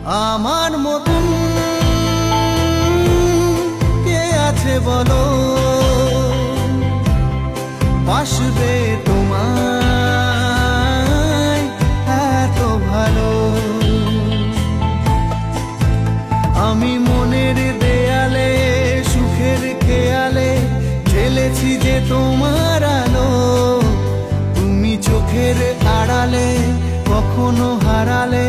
আমার মতন কে আছে বলো, বাসবে তোমায় এত ভালো। আমি মনের দেয়ালে সুখের খেয়ালে ঢেলেছি যে তোমার আলো, তুমি চোখের আড়ালে কখনো হারালে